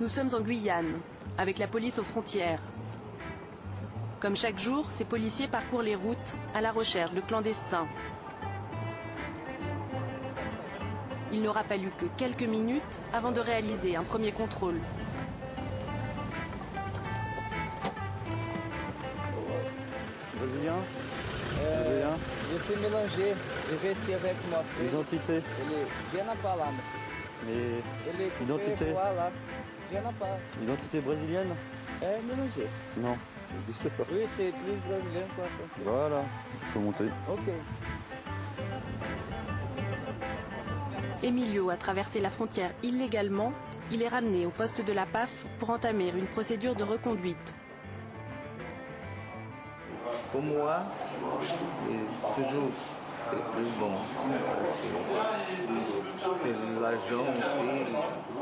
Nous sommes en Guyane, avec la police aux frontières. Comme chaque jour, ces policiers parcourent les routes à la recherche de clandestins. Il n'aura fallu que quelques minutes avant de réaliser un premier contrôle. Brésilien Je suis mélangé. Je vais essayer avec moi. Identité. Je n'ai pas là. Mais identité. Voilà. Je n'ai pas. Identité brésilienne? Mélangé. Non, ça n'existe pas. Oui, c'est plus brésilien quoi. Voilà, il faut monter. Ok. Emilio a traversé la frontière illégalement. Il est ramené au poste de la PAF pour entamer une procédure de reconduite. Pour moi, toujours c'est plus bon. C'est l'argent aussi.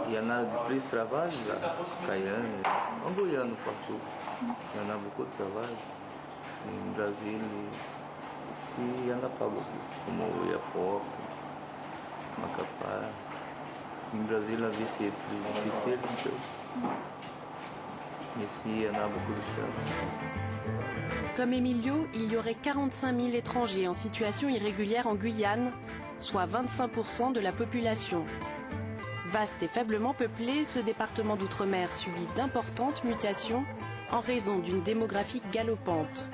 Il y en a plus de travail là, Cayenne, en Guyane partout. Il y en a beaucoup de travail. En Brésil, ici, il n'y en a pas beaucoup. Comme au Iapoc, Macapá. En Brésil, la vie c'est plus difficile un peu. Ici, il y en a beaucoup de chance. Comme Emilio, il y aurait 45 000 étrangers en situation irrégulière en Guyane, soit 25% de la population. Vaste et faiblement peuplé, ce département d'outre-mer subit d'importantes mutations en raison d'une démographie galopante.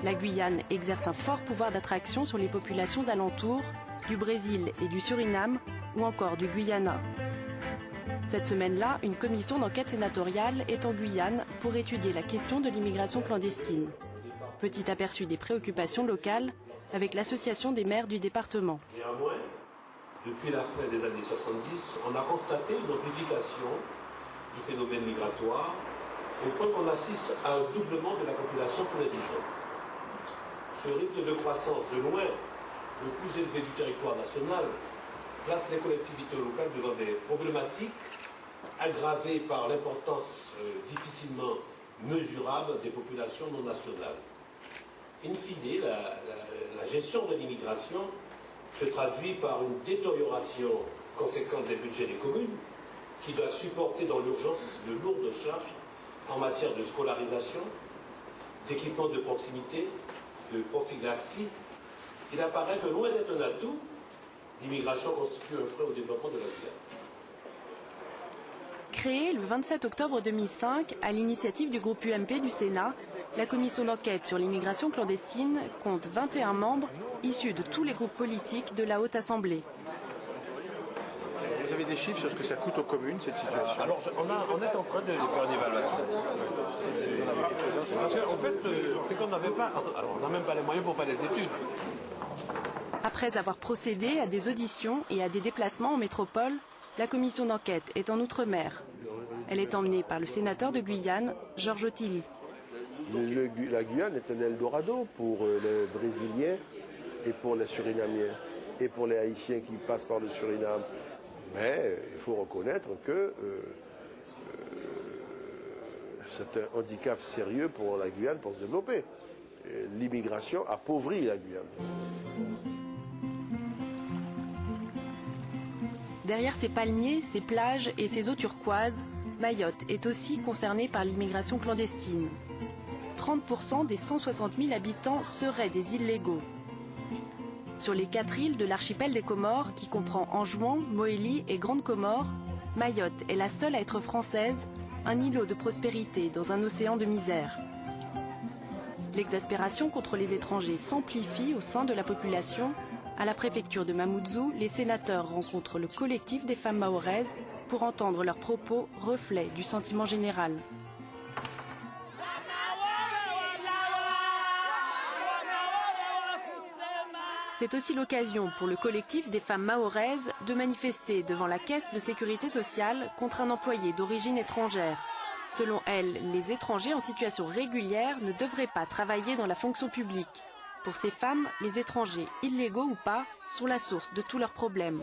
La Guyane exerce un fort pouvoir d'attraction sur les populations alentours, du Brésil et du Suriname, ou encore du Guyana. Cette semaine-là, une commission d'enquête sénatoriale est en Guyane pour étudier la question de l'immigration clandestine. Petit aperçu des préoccupations locales avec l'association des maires du département. Néanmoins, depuis la fin des années 70, on a constaté une amplification du phénomène migratoire au point qu'on assiste à un doublement de la population tous les 10 ans. Ce rythme de croissance de loin le plus élevé du territoire national place les collectivités locales devant des problématiques aggravées par l'importance difficilement mesurable des populations non nationales. In fine, la gestion de l'immigration se traduit par une détérioration conséquente des budgets des communes qui doivent supporter dans l'urgence de lourdes charges en matière de scolarisation, d'équipement de proximité, de prophylaxie. Il apparaît que loin d'être un atout, l'immigration constitue un frein au développement de la Guyane. Créée le 27 octobre 2005 à l'initiative du groupe UMP du Sénat, la commission d'enquête sur l'immigration clandestine compte 21 membres issus de tous les groupes politiques de la Haute Assemblée. Vous avez des chiffres sur ce que ça coûte aux communes, cette situation? Alors, on est en train de faire une évaluation. Parce qu'en fait, c'est qu'on n'avait pas... Alors, on n'a même pas les moyens pour faire des études. Après avoir procédé à des auditions et à des déplacements en métropole, la commission d'enquête est en Outre-mer. Elle est emmenée par le sénateur de Guyane, Georges Othily. La Guyane est un Eldorado pour les Brésiliens et pour les Surinamiens et pour les Haïtiens qui passent par le Suriname. Mais il faut reconnaître que c'est un handicap sérieux pour la Guyane pour se développer. L'immigration appauvrit la Guyane. Derrière ces palmiers, ces plages et ces eaux turquoises, Mayotte est aussi concernée par l'immigration clandestine. 30% des 160 000 habitants seraient des illégaux. Sur les 4 îles de l'archipel des Comores, qui comprend Anjouan, Mohéli et Grande Comore, Mayotte est la seule à être française, un îlot de prospérité dans un océan de misère. L'exaspération contre les étrangers s'amplifie au sein de la population. À la préfecture de Mamoudzou, les sénateurs rencontrent le collectif des femmes mahoraises pour entendre leurs propos, reflets du sentiment général. C'est aussi l'occasion pour le collectif des femmes mahoraises de manifester devant la caisse de sécurité sociale contre un employé d'origine étrangère. Selon elles, les étrangers en situation régulière ne devraient pas travailler dans la fonction publique. Pour ces femmes, les étrangers, illégaux ou pas, sont la source de tous leurs problèmes.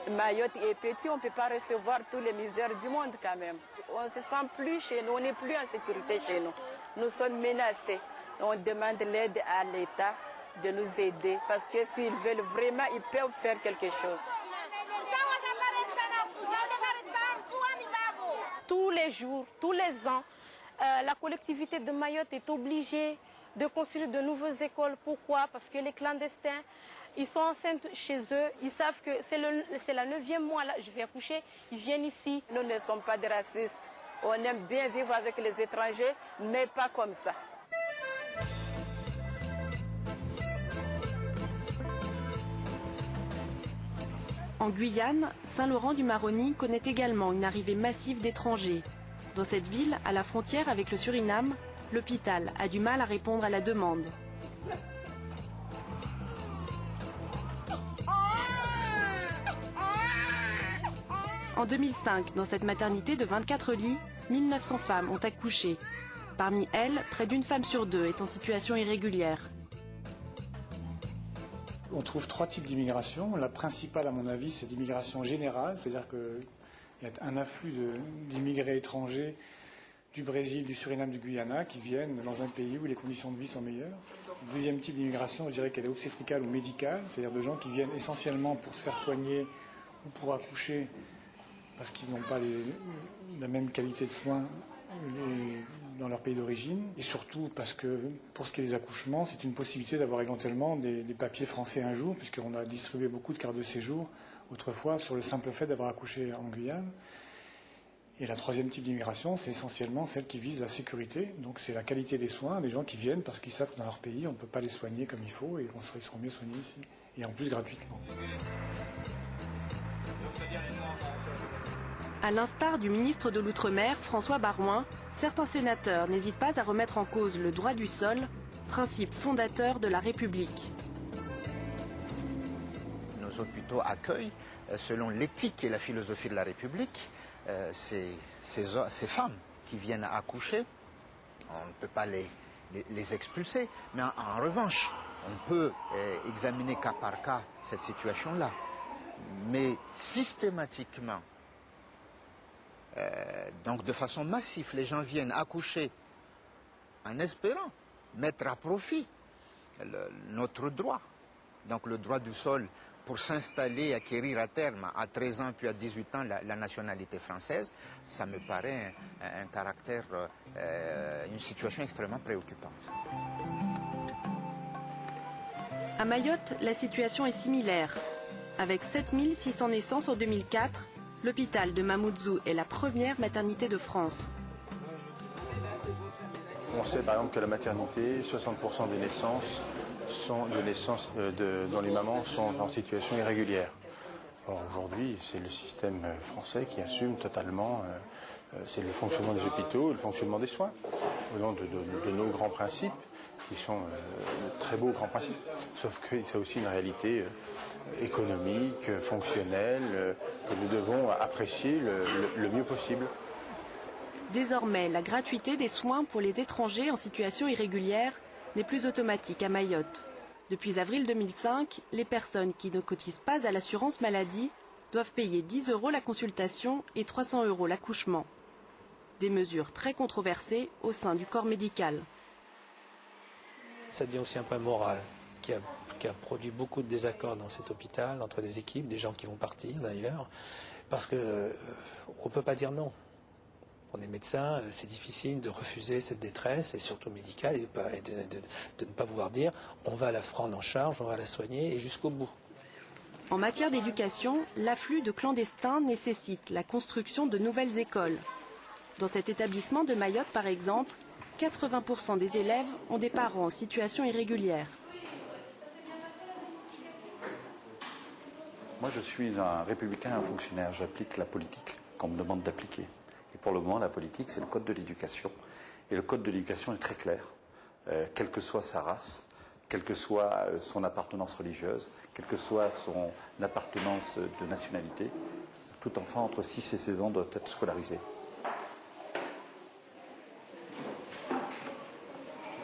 Mayotte est petit, on ne peut pas recevoir toutes les misères du monde quand même. On ne se sent plus chez nous, on n'est plus en sécurité chez nous. Nous sommes menacés. On demande l'aide à l'État de nous aider parce que s'ils veulent vraiment, ils peuvent faire quelque chose. les jours, tous les ans, la collectivité de Mayotte est obligée de construire de nouvelles écoles. Pourquoi? Parce que les clandestins, ils sont enceintes chez eux, ils savent que c'est la 9e mois, là, je vais accoucher, ils viennent ici. Nous ne sommes pas des racistes. On aime bien vivre avec les étrangers, mais pas comme ça. En Guyane, Saint-Laurent-du-Maroni connaît également une arrivée massive d'étrangers. Dans cette ville, à la frontière avec le Suriname, l'hôpital a du mal à répondre à la demande. En 2005, dans cette maternité de 24 lits, 1900 femmes ont accouché. Parmi elles, près d'une femme sur deux est en situation irrégulière. On trouve 3 types d'immigration. La principale, à mon avis, c'est l'immigration générale, c'est-à-dire qu'il y a un afflux d'immigrés étrangers du Brésil, du Suriname, du Guyana qui viennent dans un pays où les conditions de vie sont meilleures. Le deuxième type d'immigration, je dirais qu'elle est obstétricale ou médicale, c'est-à-dire de gens qui viennent essentiellement pour se faire soigner ou pour accoucher parce qu'ils n'ont pas la même qualité de soins dans leur pays d'origine, et surtout parce que pour ce qui est des accouchements, c'est une possibilité d'avoir éventuellement des papiers français un jour, puisqu'on a distribué beaucoup de cartes de séjour autrefois sur le simple fait d'avoir accouché en Guyane. Et la 3e type d'immigration, c'est essentiellement celle qui vise la sécurité, donc c'est la qualité des soins, des gens qui viennent parce qu'ils savent que dans leur pays, on ne peut pas les soigner comme il faut, et ils seront mieux soignés ici, et en plus gratuitement. À l'instar du ministre de l'Outre-mer, François Baroin, certains sénateurs n'hésitent pas à remettre en cause le droit du sol, principe fondateur de la République. Nos hôpitaux accueillent, selon l'éthique et la philosophie de la République, ces femmes qui viennent accoucher. On ne peut pas les expulser, mais en revanche, on peut examiner cas par cas cette situation-là. Mais systématiquement, donc de façon massive, les gens viennent accoucher en espérant mettre à profit notre droit. Donc le droit du sol pour s'installer, acquérir à terme à 13 ans puis à 18 ans la nationalité française, ça me paraît un caractère, une situation extrêmement préoccupante. À Mayotte, la situation est similaire. Avec 7600 naissances en 2004, l'hôpital de Mamoudzou est la première maternité de France. On sait par exemple que la maternité, 60% des naissances sont des naissances dont les mamans sont en situation irrégulière. Or aujourd'hui, c'est le système français qui assume totalement, c'est le fonctionnement des hôpitaux, le fonctionnement des soins, au nom de nos grands principes, qui sont de très beaux grands principes, sauf que c'est aussi une réalité économique, fonctionnelle, que nous devons apprécier le mieux possible. Désormais, la gratuité des soins pour les étrangers en situation irrégulière n'est plus automatique à Mayotte. Depuis avril 2005, les personnes qui ne cotisent pas à l'assurance maladie doivent payer 10 € la consultation et 300 € l'accouchement. Des mesures très controversées au sein du corps médical. Ça devient aussi un point moral qui a produit beaucoup de désaccords dans cet hôpital, entre des équipes, des gens qui vont partir d'ailleurs, parce qu'on ne peut pas dire non. On est médecin, c'est difficile de refuser cette détresse, et surtout médicale, et de ne pas pouvoir dire on va la prendre en charge, on va la soigner, et jusqu'au bout. En matière d'éducation, l'afflux de clandestins nécessite la construction de nouvelles écoles. Dans cet établissement de Mayotte, par exemple, 80% des élèves ont des parents en situation irrégulière. Moi, je suis un républicain, un fonctionnaire. J'applique la politique qu'on me demande d'appliquer. Et pour le moment, la politique, c'est le code de l'éducation. Et le code de l'éducation est très clair. Quelle que soit sa race, quelle que soit son appartenance religieuse, quelle que soit son appartenance de nationalité, tout enfant entre 6 et 16 ans doit être scolarisé.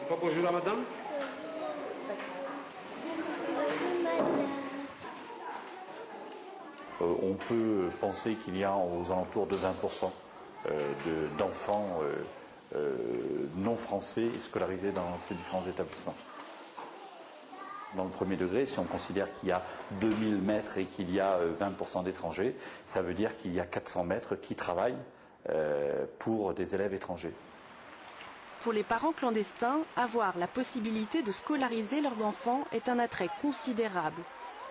Bonjour à madame. On peut penser qu'il y a aux alentours de 20% d'enfants non français scolarisés dans ces différents établissements. Dans le premier degré, si on considère qu'il y a 2000 maîtres et qu'il y a 20% d'étrangers, ça veut dire qu'il y a 400 maîtres qui travaillent pour des élèves étrangers. Pour les parents clandestins, avoir la possibilité de scolariser leurs enfants est un attrait considérable,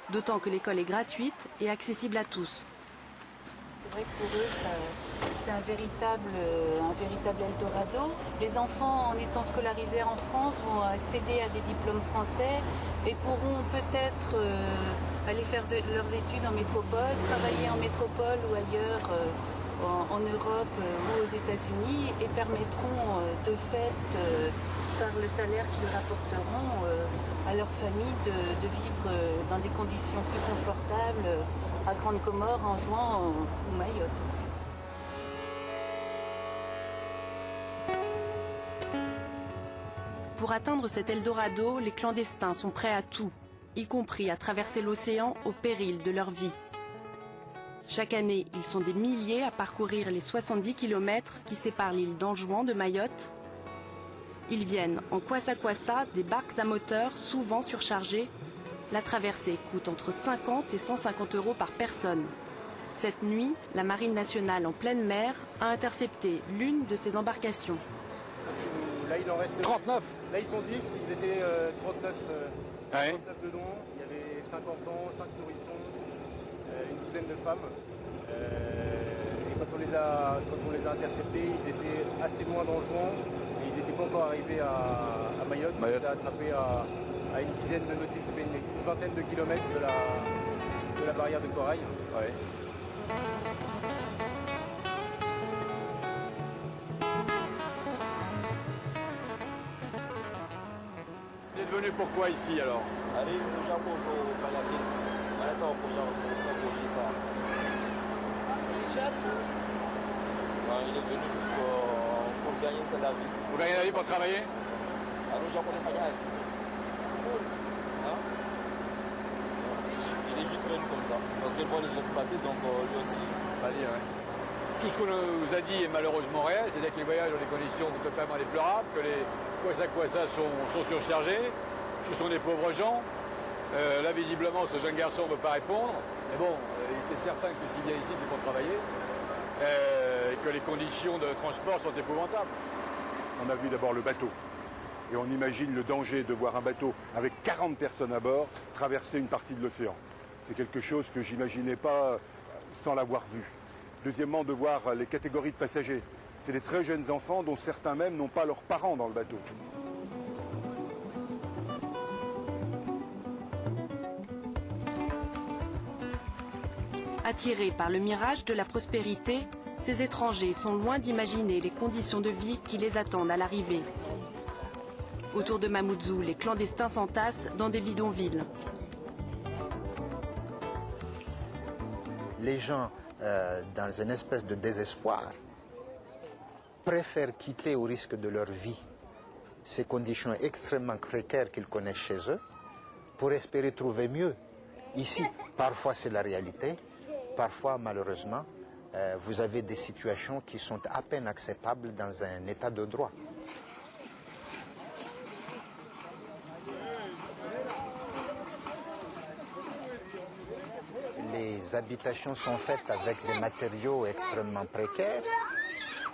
d'autant que l'école est gratuite et accessible à tous. C'est vrai que pour eux, c'est un véritable Eldorado. Les enfants, en étant scolarisés en France, vont accéder à des diplômes français et pourront peut-être aller faire leurs études en métropole, travailler en métropole ou ailleurs en Europe ou aux États-Unis et permettront de fait, par le salaire qu'ils rapporteront à leur famille, de vivre dans des conditions plus confortables à Grande Comore, en Jouan ou Mayotte. Pour atteindre cet Eldorado, les clandestins sont prêts à tout, y compris à traverser l'océan au péril de leur vie. Chaque année, ils sont des milliers à parcourir les 70 km qui séparent l'île d'Anjouan de Mayotte. Ils viennent en kwassa-kwassa, des barques à moteur souvent surchargées. La traversée coûte entre 50 et 150 € par personne. Cette nuit, la Marine nationale en pleine mer a intercepté l'une de ces embarcations. Là, il en reste 39. Là, ils sont 10. Ils étaient 39, 39 dedans. Il y avait 5 enfants, 5 nourrissons, une douzaine de femmes. Et quand on les a interceptés, ils étaient assez loin d'Anjouan. Et ils n'étaient pas encore arrivés à Mayotte. Ils étaient attrapés à une dizaine de nautiques, ça fait une vingtaine de kilomètres de la barrière de corail. Ouais. Vous êtes venu pourquoi ici alors? Il est venu pour gagner sa vie. Pour gagner la vie, pour travailler? Il est juste venu comme ça. Parce que moi, les autres partis, donc lui aussi. Tout ce qu'on nous a dit est malheureusement réel, c'est-à-dire que les voyages dans des conditions totalement déplorables, que les kwassa-kwassa sont surchargés, ce sont des pauvres gens. Là, visiblement, ce jeune garçon ne veut pas répondre. Mais bon, il était certain que s'il vient ici, c'est pour travailler. Et que les conditions de transport sont épouvantables. On a vu d'abord le bateau. Et on imagine le danger de voir un bateau avec 40 personnes à bord traverser une partie de l'océan. C'est quelque chose que j'imaginais pas sans l'avoir vu. Deuxièmement, de voir les catégories de passagers. C'est des très jeunes enfants dont certains même n'ont pas leurs parents dans le bateau. Attirés par le mirage de la prospérité, ces étrangers sont loin d'imaginer les conditions de vie qui les attendent à l'arrivée. Autour de Mamoudzou, les clandestins s'entassent dans des bidonvilles. Les gens, dans une espèce de désespoir, préfèrent quitter au risque de leur vie ces conditions extrêmement précaires qu'ils connaissent chez eux pour espérer trouver mieux. Ici, parfois c'est la réalité, parfois malheureusement, vous avez des situations qui sont à peine acceptables dans un état de droit. Les habitations sont faites avec des matériaux extrêmement précaires.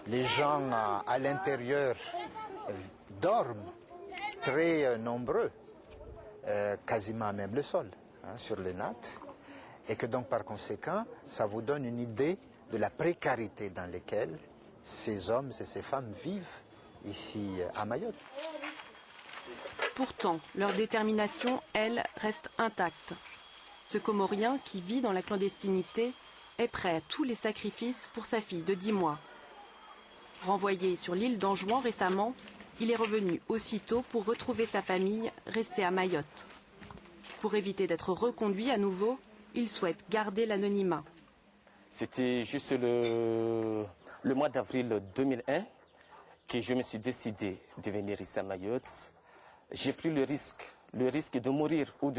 Les gens à l'intérieur dorment très nombreux, quasiment même le sol, sur les nattes. Et que donc par conséquent, ça vous donne une idée de la précarité dans laquelle ces hommes et ces femmes vivent ici à Mayotte. Pourtant, leur détermination, elle, reste intacte. Ce Comorien qui vit dans la clandestinité est prêt à tous les sacrifices pour sa fille de 10 mois. Renvoyé sur l'île d'Anjouan récemment, il est revenu aussitôt pour retrouver sa famille restée à Mayotte. Pour éviter d'être reconduit à nouveau, il souhaite garder l'anonymat. C'était juste le mois d'avril 2001 que je me suis décidé de venir ici à Mayotte. J'ai pris le risque de mourir ou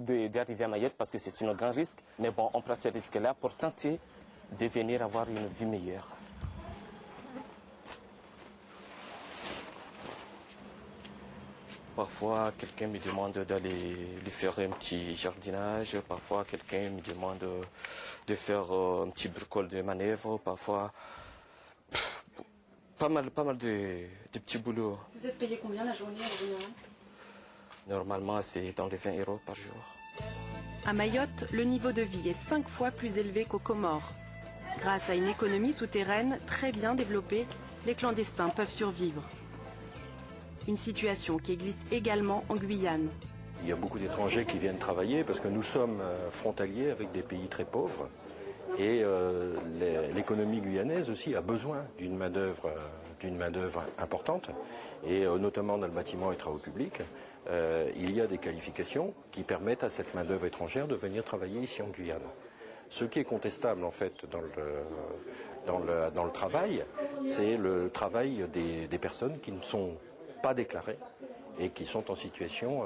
d'arriver à Mayotte parce que c'est un grand risque. Mais bon, on prend ce risque-là pour tenter de venir avoir une vie meilleure. Parfois, quelqu'un me demande d'aller lui faire un petit jardinage. Parfois, quelqu'un me demande de faire un petit bricole de manœuvre. Parfois, Pas mal de petits boulots. Vous êtes payé combien la journée en général? Normalement, c'est dans les 20 € par jour. À Mayotte, le niveau de vie est 5 fois plus élevé qu'aux Comores. Grâce à une économie souterraine très bien développée, les clandestins peuvent survivre. Une situation qui existe également en Guyane. Il y a beaucoup d'étrangers qui viennent travailler parce que nous sommes frontaliers avec des pays très pauvres. Et l'économie guyanaise aussi a besoin d'une main-d'œuvre importante. Et notamment dans le bâtiment et travaux publics, il y a des qualifications qui permettent à cette main-d'œuvre étrangère de venir travailler ici en Guyane. Ce qui est contestable en fait dans le travail, c'est le travail des personnes qui ne sont pas déclarées et qui sont en situation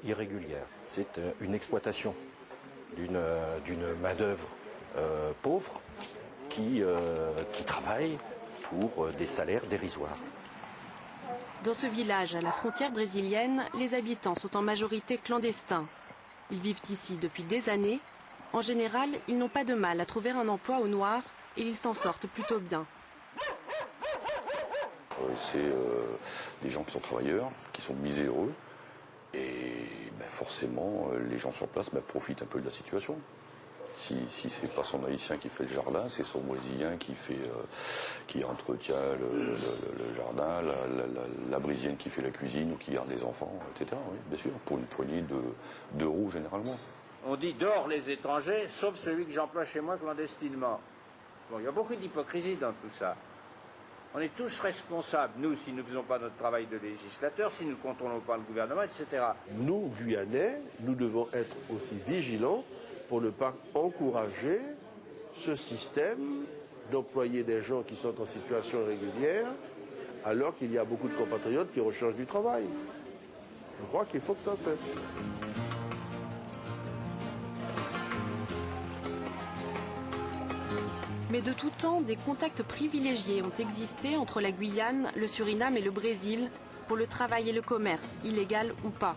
irrégulière. C'est une exploitation d'une main-d'œuvre pauvre qui travaille pour des salaires dérisoires. Dans ce village à la frontière brésilienne, les habitants sont en majorité clandestins. Ils vivent ici depuis des années. En général, ils n'ont pas de mal à trouver un emploi au noir et ils s'en sortent plutôt bien. C'est des gens qui sont travailleurs, qui sont miséreux. Et forcément, les gens sur place profitent un peu de la situation. Si c'est pas son haïtien qui fait le jardin, c'est son brésilien qui entretient le jardin, la brésilienne qui fait la cuisine ou qui garde les enfants, etc. Oui, bien sûr, pour une poignée d'euros généralement. On dit dehors les étrangers, sauf celui que j'emploie chez moi clandestinement. Bon, il y a beaucoup d'hypocrisie dans tout ça. On est tous responsables, nous, si nous ne faisons pas notre travail de législateur, si nous ne contrôlons pas le gouvernement, etc. Nous, Guyanais, nous devons être aussi vigilants pour ne pas encourager ce système d'employer des gens qui sont en situation irrégulière, alors qu'il y a beaucoup de compatriotes qui recherchent du travail. Je crois qu'il faut que ça cesse. Mais de tout temps, des contacts privilégiés ont existé entre la Guyane, le Suriname et le Brésil pour le travail et le commerce, illégal ou pas.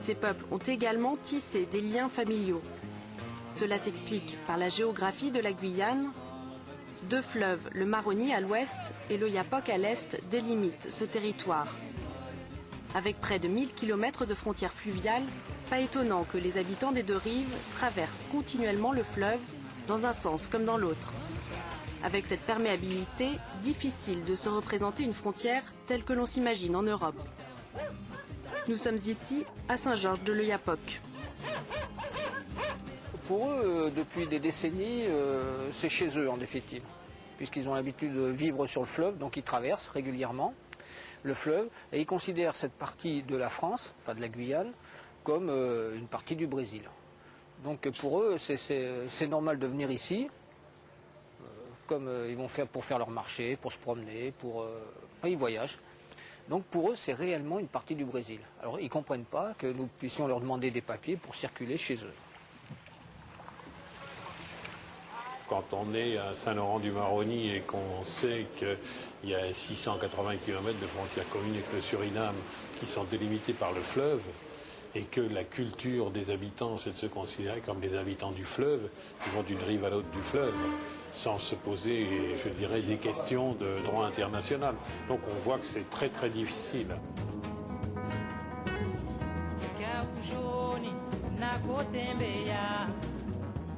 Ces peuples ont également tissé des liens familiaux. Cela s'explique par la géographie de la Guyane. Deux fleuves, le Maroni à l'ouest et l'Oyapock à l'est, délimitent ce territoire. Avec près de 1000 km de frontières fluviales, pas étonnant que les habitants des deux rives traversent continuellement le fleuve dans un sens comme dans l'autre. Avec cette perméabilité, difficile de se représenter une frontière telle que l'on s'imagine en Europe. Nous sommes ici à Saint-Georges de l'Oyapock. Pour eux, depuis des décennies, c'est chez eux en définitive, puisqu'ils ont l'habitude de vivre sur le fleuve, donc ils traversent régulièrement le fleuve, et ils considèrent cette partie de la France, enfin de la Guyane, comme une partie du Brésil. Donc pour eux, c'est normal de venir ici, comme ils vont faire pour faire leur marché, pour se promener, ils voyagent. Donc pour eux, c'est réellement une partie du Brésil. Alors ils ne comprennent pas que nous puissions leur demander des papiers pour circuler chez eux. Quand on est à Saint-Laurent-du-Maroni et qu'on sait qu'il y a 680 km de frontières communes avec le Suriname qui sont délimitées par le fleuve, et que la culture des habitants, c'est de se considérer comme les habitants du fleuve, qui vont d'une rive à l'autre du fleuve, sans se poser, je dirais, des questions de droit international. Donc on voit que c'est très très difficile.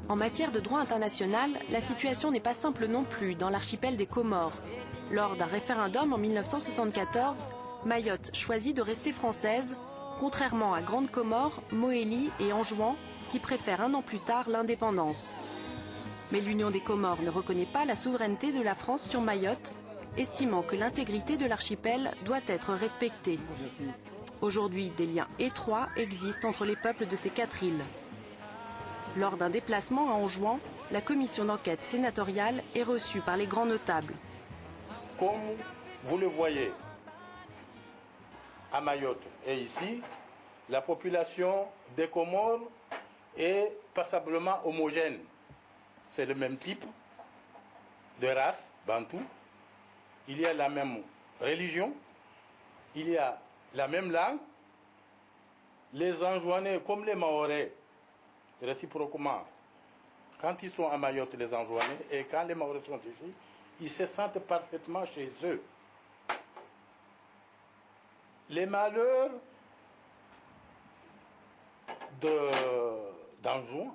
En matière de droit international, la situation n'est pas simple non plus dans l'archipel des Comores. Lors d'un référendum en 1974, Mayotte choisit de rester française, contrairement à Grande Comore, Mohéli et Anjouan, qui préfèrent un an plus tard l'indépendance. Mais l'Union des Comores ne reconnaît pas la souveraineté de la France sur Mayotte, estimant que l'intégrité de l'archipel doit être respectée. Aujourd'hui, des liens étroits existent entre les peuples de ces 4 îles. Lors d'un déplacement à Anjouan, la commission d'enquête sénatoriale est reçue par les grands notables. Comme vous le voyez, à Mayotte et ici, la population des Comores est passablement homogène. C'est le même type de race, bantou. Il y a la même religion, il y a la même langue. Les Anjouanais comme les Mahorais, réciproquement, quand ils sont à Mayotte, les Anjouanais, et quand les Mahorais sont ici, ils se sentent parfaitement chez eux. Les malheurs d'Anjou,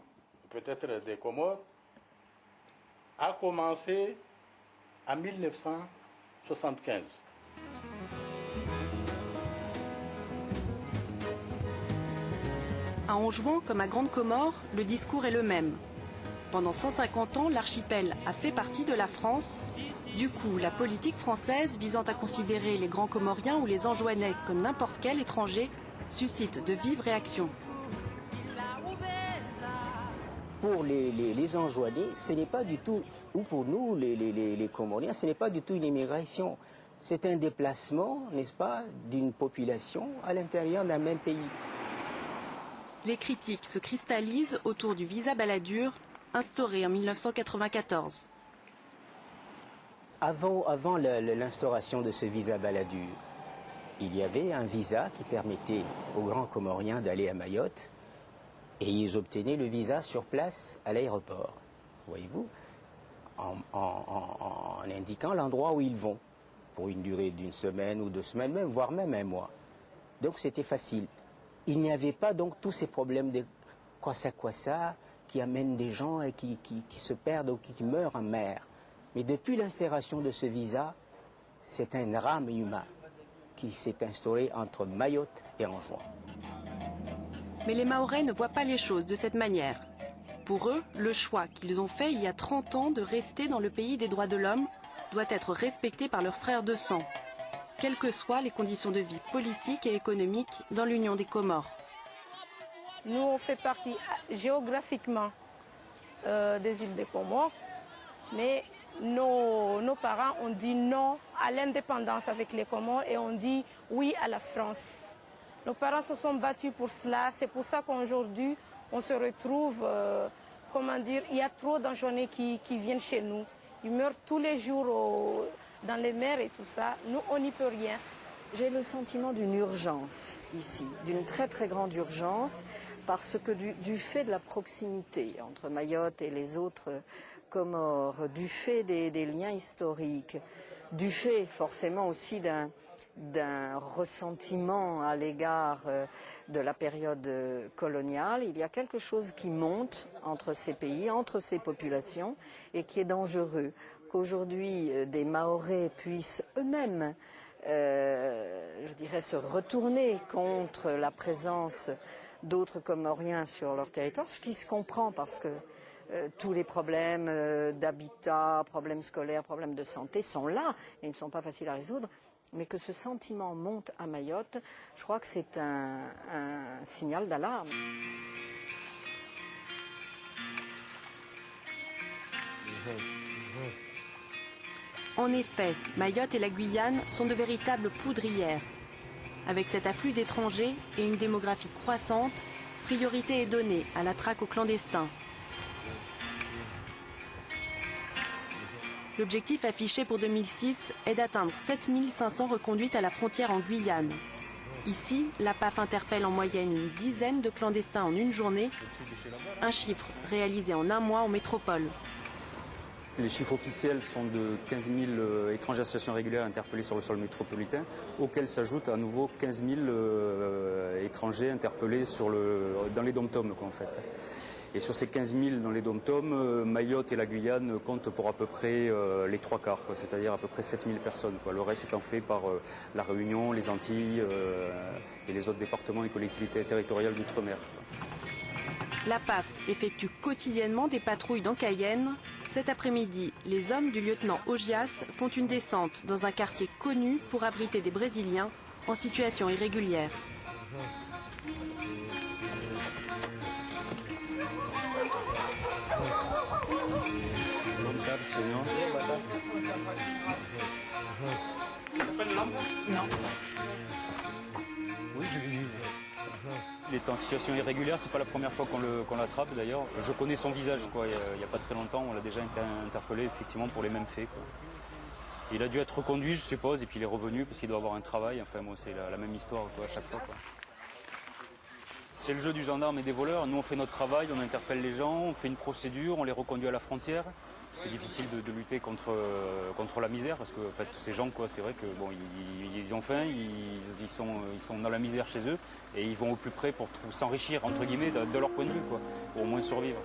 peut-être des Comores, a commencé en 1975. À Anjouan comme à Grande Comore, le discours est le même. Pendant 150 ans, l'archipel a fait partie de la France. Du coup, la politique française visant à considérer les Grands Comoriens ou les Anjouanais comme n'importe quel étranger suscite de vives réactions. Pour les Anjouanais, ce n'est pas du tout, ou pour nous, les Comoriens, ce n'est pas du tout une immigration. C'est un déplacement, n'est-ce pas, d'une population à l'intérieur d'un même pays. Les critiques se cristallisent autour du visa Balladur, instauré en 1994. Avant l'instauration de ce visa Balladur, il y avait un visa qui permettait aux Grands Comoriens d'aller à Mayotte et ils obtenaient le visa sur place à l'aéroport, voyez-vous, en indiquant l'endroit où ils vont, pour une durée d'une semaine ou 2 semaines, même, voire même 1 mois. Donc c'était facile. Il n'y avait pas donc tous ces problèmes de kwassa qui amènent des gens et qui se perdent ou qui meurent en mer. Mais depuis l'instauration de ce visa, c'est un drame humain qui s'est instauré entre Mayotte et Anjouan. Mais les Mahorais ne voient pas les choses de cette manière. Pour eux, le choix qu'ils ont fait il y a 30 ans de rester dans le pays des droits de l'homme doit être respecté par leurs frères de sang, quelles que soient les conditions de vie politiques et économiques dans l'Union des Comores. Nous, on fait partie géographiquement des îles des Comores, mais nos parents ont dit non à l'indépendance avec les Comores et ont dit oui à la France. Nos parents se sont battus pour cela, c'est pour ça qu'aujourd'hui, on se retrouve, comment dire, il y a trop d'Anjouanais qui viennent chez nous. Ils meurent tous les jours dans les mers et tout ça. Nous, on n'y peut rien. J'ai le sentiment d'une urgence ici, d'une très très grande urgence, parce que du fait de la proximité entre Mayotte et les autres Comores, du fait des liens historiques, du fait forcément aussi d'un ressentiment à l'égard de la période coloniale, il y a quelque chose qui monte entre ces pays, entre ces populations, et qui est dangereux. Qu'aujourd'hui, des Mahorais puissent eux-mêmes, je dirais, se retourner contre la présence d'autres Comoriens sur leur territoire, ce qui se comprend parce que tous les problèmes d'habitat, problèmes scolaires, problèmes de santé sont là et ne sont pas faciles à résoudre. Mais que ce sentiment monte à Mayotte, je crois que c'est un signal d'alarme. En effet, Mayotte et la Guyane sont de véritables poudrières. Avec cet afflux d'étrangers et une démographie croissante, priorité est donnée à la traque aux clandestins. L'objectif affiché pour 2006 est d'atteindre 7500 reconduites à la frontière en Guyane. Ici, la PAF interpelle en moyenne une dizaine de clandestins en une journée, un chiffre réalisé en 1 mois en métropole. Les chiffres officiels sont de 15 000 étrangers en situation régulière interpellés sur le sol métropolitain, auxquels s'ajoutent à nouveau 15 000 étrangers interpellés dans les dom-toms, en fait. Et sur ces 15 000 dans les dom-toms, Mayotte et la Guyane comptent pour à peu près les 3/4, c'est-à-dire à peu près 7 000 personnes. Le reste étant fait par la Réunion, les Antilles et les autres départements et collectivités territoriales d'outre-mer. La PAF effectue quotidiennement des patrouilles dans Cayenne. Cet après-midi, les hommes du lieutenant Ogias font une descente dans un quartier connu pour abriter des Brésiliens en situation irrégulière. Non. Oui, j'ai vu. Il est en situation irrégulière, c'est pas la première fois qu'on l'attrape d'ailleurs. Je connais son visage, quoi. Il n'y a pas très longtemps, on l'a déjà interpellé effectivement pour les mêmes faits, quoi. Il a dû être reconduit, je suppose, et puis il est revenu parce qu'il doit avoir un travail. Enfin, bon, c'est la même histoire, quoi, à chaque fois, quoi. C'est le jeu du gendarme et des voleurs. Nous, on fait notre travail, on interpelle les gens, on fait une procédure, on les reconduit à la frontière. c'est difficile de lutter contre la misère, parce que en fait, tous ces gens, c'est vrai que bon, ils ont faim, ils sont dans la misère chez eux, et ils vont au plus près pour s'enrichir, entre guillemets, de leur point de vue, pour au moins survivre.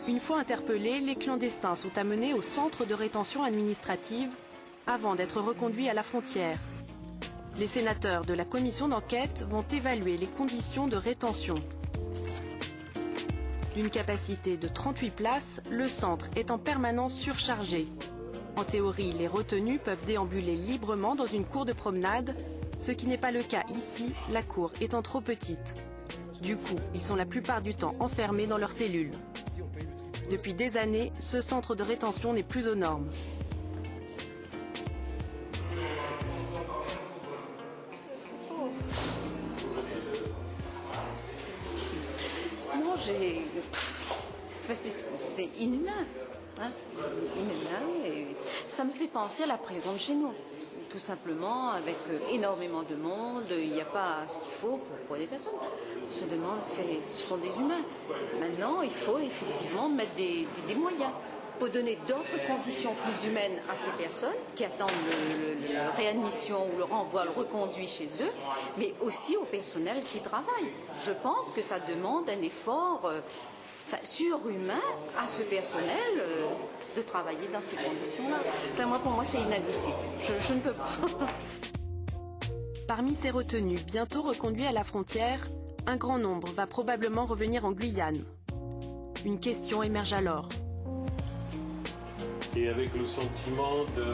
Une fois interpellés, les clandestins sont amenés au centre de rétention administrative avant d'être reconduits à la frontière. Les sénateurs de la commission d'enquête vont évaluer les conditions de rétention. D'une capacité de 38 places, le centre est en permanence surchargé. En théorie, les retenus peuvent déambuler librement dans une cour de promenade, ce qui n'est pas le cas ici, la cour étant trop petite. Du coup, ils sont la plupart du temps enfermés dans leurs cellules. Depuis des années, ce centre de rétention n'est plus aux normes. Non, c'est inhumain. Hein, c'est inhumain et ça me fait penser à la prison de chez nous. Tout simplement, avec énormément de monde, il n'y a pas ce qu'il faut pour des personnes. On se demande, ce sont des humains. Maintenant, il faut effectivement mettre des moyens pour donner d'autres conditions plus humaines à ces personnes qui attendent la réadmission ou le renvoi, le reconduit chez eux, mais aussi au personnel qui travaille. Je pense que ça demande un effort surhumain à ce personnel de travailler dans ces conditions-là. Enfin, pour moi, c'est inadmissible. Je ne peux pas. Parmi ces retenus bientôt reconduits à la frontière, un grand nombre va probablement revenir en Guyane. Une question émerge alors. Et avec le sentiment de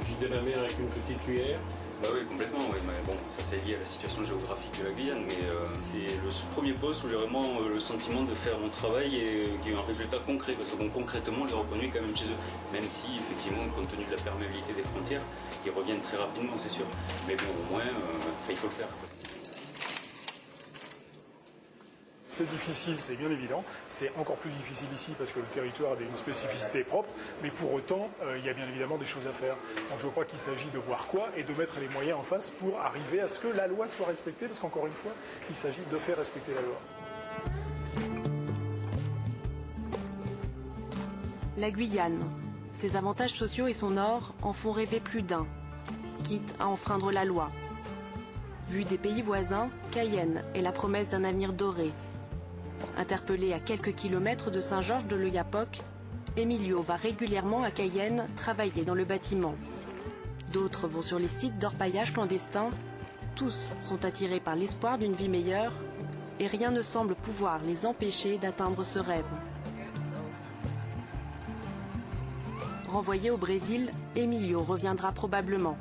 vider la mer avec une petite cuillère? Bah oui, complètement, oui. Mais bon, ça c'est lié à la situation géographique de la Guyane, mais c'est le premier poste où j'ai vraiment le sentiment de faire mon travail et qu'il y a un résultat concret, parce que bon, concrètement, les reconnus quand même chez eux, même si effectivement, compte tenu de la perméabilité des frontières, ils reviennent très rapidement, c'est sûr. Mais bon, au moins, il faut le faire. C'est difficile, c'est bien évident. C'est encore plus difficile ici parce que le territoire a une spécificité propre, mais pour autant, il y a bien évidemment des choses à faire. Donc je crois qu'il s'agit de voir quoi et de mettre les moyens en face pour arriver à ce que la loi soit respectée, parce qu'encore une fois, il s'agit de faire respecter la loi. La Guyane, ses avantages sociaux et son or en font rêver plus d'un, quitte à enfreindre la loi. Vu des pays voisins, Cayenne est la promesse d'un avenir doré. Interpellé à quelques kilomètres de Saint-Georges-de-l'Oyapock, Emilio va régulièrement à Cayenne travailler dans le bâtiment. D'autres vont sur les sites d'orpaillage clandestins. Tous sont attirés par l'espoir d'une vie meilleure et rien ne semble pouvoir les empêcher d'atteindre ce rêve. Renvoyé au Brésil, Emilio reviendra probablement.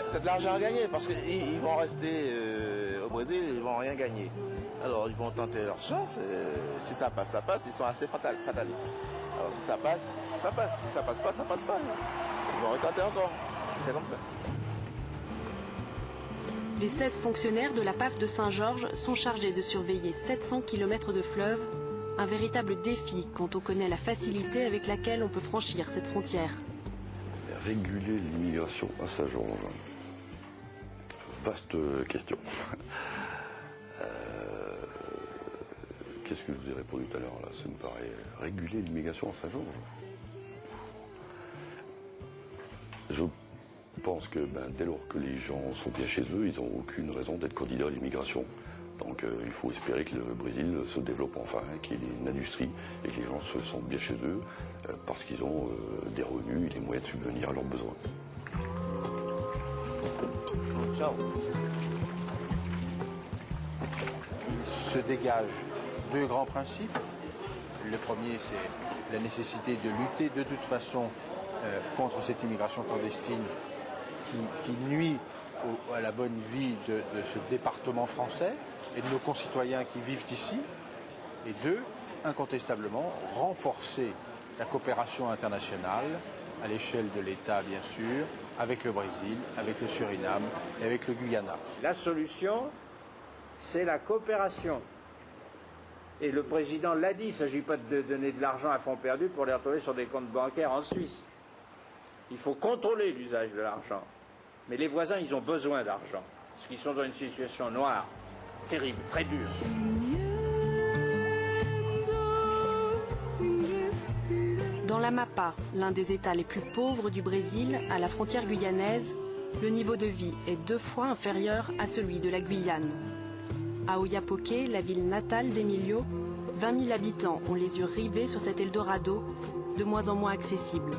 C'est de l'argent à gagner parce qu'ils vont rester au Brésil, ils vont rien gagner. Alors ils vont tenter leur chance, si ça passe, ça passe, ils sont assez fatalistes. Alors si ça passe, ça passe, si ça passe pas, ça passe pas. Ils vont retenter encore, c'est comme ça. Les 16 fonctionnaires de la PAF de Saint-Georges sont chargés de surveiller 700 km de fleuve, un véritable défi quand on connaît la facilité avec laquelle on peut franchir cette frontière. Réguler l'immigration à Saint-Georges. Vaste question. Qu'est-ce que je vous ai répondu tout à l'heure là? Ça me paraît réguler l'immigration à Saint-Georges. Je pense que dès lors que les gens sont bien chez eux, ils n'ont aucune raison d'être candidats à l'immigration. Donc il faut espérer que le Brésil se développe enfin, qu'il y ait une industrie et que les gens se sentent bien chez eux parce qu'ils ont des revenus et les moyens de subvenir à leurs besoins. Ciao. Se dégagent deux grands principes. Le premier, c'est la nécessité de lutter de toute façon contre cette immigration clandestine qui nuit à la bonne vie de ce département français et de nos concitoyens qui vivent ici. Et deux, incontestablement, renforcer la coopération internationale à l'échelle de l'État, bien sûr, avec le Brésil, avec le Suriname et avec le Guyana. La solution, c'est la coopération. Et le président l'a dit, il ne s'agit pas de donner de l'argent à fonds perdus pour les retrouver sur des comptes bancaires en Suisse. Il faut contrôler l'usage de l'argent. Mais les voisins, ils ont besoin d'argent, parce qu'ils sont dans une situation noire, terrible, très dure. Dans l'Amapá, l'un des États les plus pauvres du Brésil, à la frontière guyanaise, le niveau de vie est 2 fois inférieur à celui de la Guyane. À Oiapoque, la ville natale d'Emilio, 20 000 habitants ont les yeux rivés sur cet Eldorado, de moins en moins accessible.